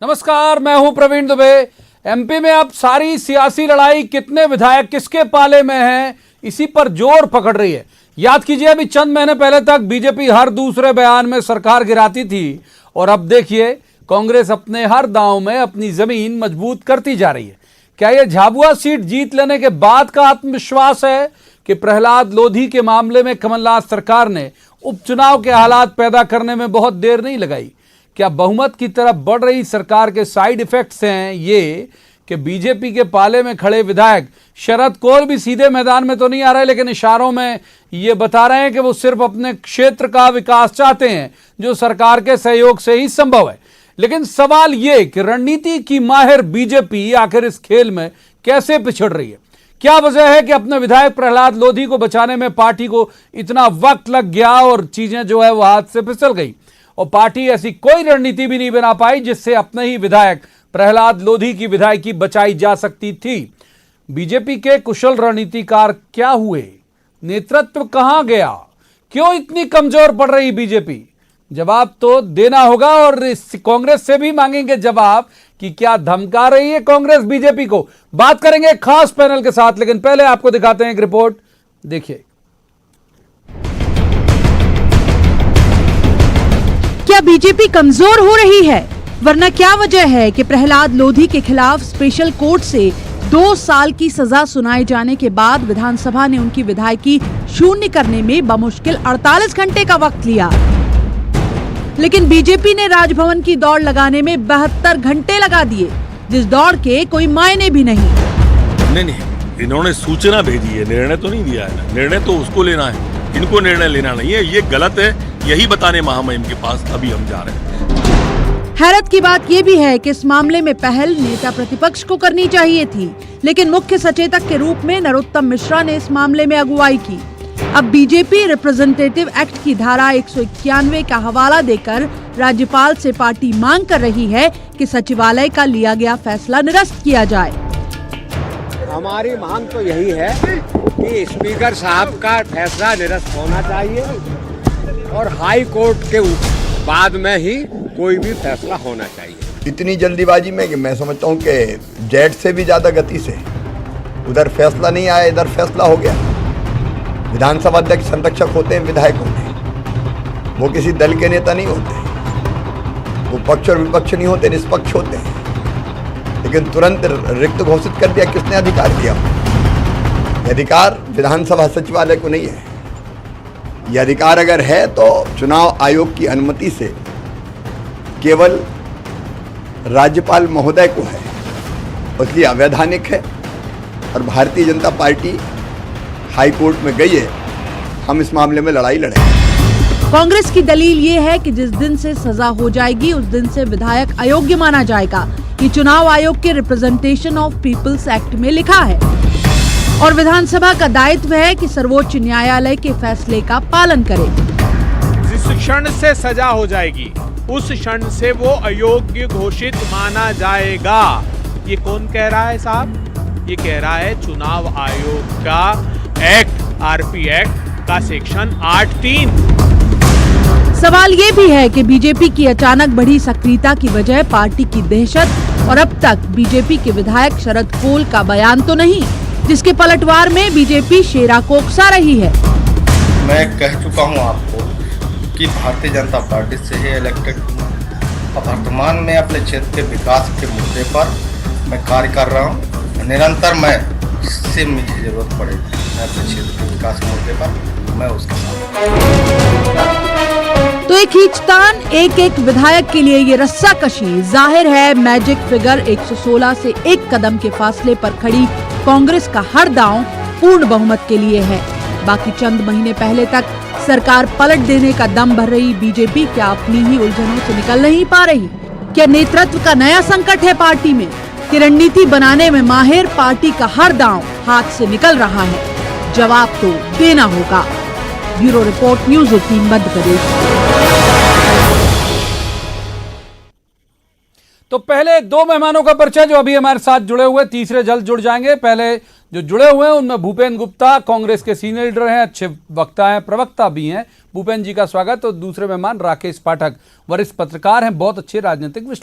नमस्कार, मैं हूं प्रवीण दुबे। एमपी में अब सारी सियासी लड़ाई कितने विधायक किसके पाले में हैं, इसी पर जोर पकड़ रही है। याद कीजिए, अभी चंद महीने पहले तक बीजेपी हर दूसरे बयान में सरकार गिराती थी और अब देखिए कांग्रेस अपने हर दांव में अपनी जमीन मजबूत करती जा रही है। क्या यह झाबुआ सीट जीत लेने के बाद का आत्मविश्वास है कि प्रहलाद लोधी के मामले में कमलनाथ सरकार ने उपचुनाव के हालात पैदा करने में बहुत देर नहीं लगाई? क्या बहुमत की तरफ बढ़ रही सरकार के साइड इफेक्ट्स हैं ये कि बीजेपी के पाले में खड़े विधायक शरद कौर भी सीधे मैदान में तो नहीं आ रहे, लेकिन इशारों में ये बता रहे हैं कि वो सिर्फ अपने क्षेत्र का विकास चाहते हैं, जो सरकार के सहयोग से ही संभव है। लेकिन सवाल ये कि रणनीति की माहिर बीजेपी आखिर इस खेल में कैसे पिछड़ रही है? क्या वजह है कि अपने विधायक प्रहलाद लोधी को बचाने में पार्टी को इतना वक्त लग गया और चीजें जो है वो हाथ से फिसल गई और पार्टी ऐसी कोई रणनीति भी नहीं बना पाई जिससे अपने ही विधायक प्रहलाद लोधी की विधायकी बचाई जा सकती थी? बीजेपी के कुशल रणनीतिकार क्या हुए? नेतृत्व कहां गया? क्यों इतनी कमजोर पड़ रही बीजेपी? जवाब तो देना होगा और कांग्रेस से भी मांगेंगे जवाब कि क्या धमका रही है कांग्रेस बीजेपी को। बात करेंगे खास पैनल के साथ, लेकिन पहले आपको दिखाते हैं एक रिपोर्ट, देखिए। क्या बीजेपी कमजोर हो रही है? वरना क्या वजह है कि प्रहलाद लोधी के खिलाफ स्पेशल कोर्ट से 2 साल की सजा सुनाए जाने के बाद विधानसभा ने उनकी विधायकी शून्य करने में बमुश्किल 48 घंटे का वक्त लिया, लेकिन बीजेपी ने राजभवन की दौड़ लगाने में 72 घंटे लगा दिए, जिस दौड़ के कोई मायने भी नहीं। इन्होंने सूचना भेजी है, निर्णय तो नहीं दिया है। निर्णय तो उसको लेना है, इनको निर्णय लेना नहीं है। ये गलत है, यही बताने महामहिम के पास अभी हम जा रहे हैं। हैरत की बात यह भी है कि इस मामले में पहल नेता प्रतिपक्ष को करनी चाहिए थी, लेकिन मुख्य सचेतक के रूप में नरोत्तम मिश्रा ने इस मामले में अगुवाई की। अब बीजेपी रिप्रेजेंटेटिव एक्ट की धारा 191 का हवाला देकर राज्यपाल से पार्टी मांग कर रही है कि सचिवालय का लिया गया फैसला निरस्त किया जाए। हमारी मांग तो यही है कि स्पीकर साहब का फैसला निरस्त होना चाहिए और हाई कोर्ट के बाद में ही कोई भी फैसला होना चाहिए। इतनी जल्दीबाजी में कि मैं समझता हूँ कि जेट से भी ज्यादा गति से उधर फैसला नहीं आया, इधर फैसला हो गया। विधानसभा अध्यक्ष संरक्षक होते हैं विधायक होते हैं, वो किसी दल के नेता नहीं होते, वो पक्ष और विपक्ष नहीं होते, निष्पक्ष होते हैं। लेकिन तुरंत रिक्त घोषित कर दिया। किसने अधिकार दिया? अधिकार विधानसभा सचिवालय को नहीं है। यह अधिकार अगर है तो चुनाव आयोग की अनुमति से केवल राज्यपाल महोदय को है, इसलिए अवैधानिक है और Bharatiya Janata party high court में गई है। हम इस मामले में लड़ाई लड़ेंगे। कांग्रेस की दलील ये है कि जिस दिन से सजा हो जाएगी उस दिन से विधायक अयोग्य माना जाएगा। ये चुनाव आयोग के रिप्रेजेंटेशन ऑफ पीपल्स एक्ट में लिखा है और विधानसभा का दायित्व है कि सर्वोच्च न्यायालय के फैसले का पालन करे। जिस क्षण से सजा हो जाएगी उस क्षण से वो अयोग्य घोषित माना जाएगा। ये कौन कह रहा है साहब? ये कह रहा है चुनाव आयोग का एक्ट, आरपी एक्ट का सेक्शन 8(3). सवाल ये भी है कि बीजेपी की अचानक बढ़ी सक्रियता की वजह पार्टी की दहशत और अब तक बीजेपी के विधायक शरद कौर का बयान तो नहीं, जिसके पलटवार में बीजेपी शेरा को उकसा रही है। मैं कह चुका हूं आपको कि भारतीय जनता पार्टी से ही इलेक्टेड हूं और वर्तमान में अपने क्षेत्र के विकास के मुद्दे पर मैं कार्य कर रहा हूं। निरंतर मैं जिससे मुझे जरूरत पड़े मैं अपने क्षेत्र के विकास के मुद्दे पर मैं उसके साथ। तो एक खींचतान एक विधायक के लिए ये रस्साकशी जाहिर है मैजिक फिगर 116 से एक कदम के फासले पर खड़ी कांग्रेस का हर दांव पूर्ण बहुमत के लिए है। बाकी चंद महीने पहले तक सरकार पलट देने का दम भर रही बीजेपी क्या अपनी ही उलझनों से निकल नहीं पा रही? क्या नेतृत्व का नया संकट है पार्टी में कि रणनीति बनाने में माहिर पार्टी का हर दांव हाथ से निकल रहा है? जवाब तो देना होगा। Bureau report, news 18 Madhya Pradesh. तो पहले 2 मेहमानों का परिचय जो अभी हमारे साथ जुड़े हुए, तीसरे जल्द जुड़ जाएंगे। पहले जो जुड़े हुए हैं उनमें भूपेंद्र गुप्ता कांग्रेस के सीनियर लीडर हैं, अच्छे वक्ता हैं, प्रवक्ता भी हैं। भूपेंद्र जी का स्वागत। और दूसरे मेहमान राकेश पाठक, वरिष्ठ पत्रकार हैं, बहुत अच्छे राजनीतिक विश्लेषक।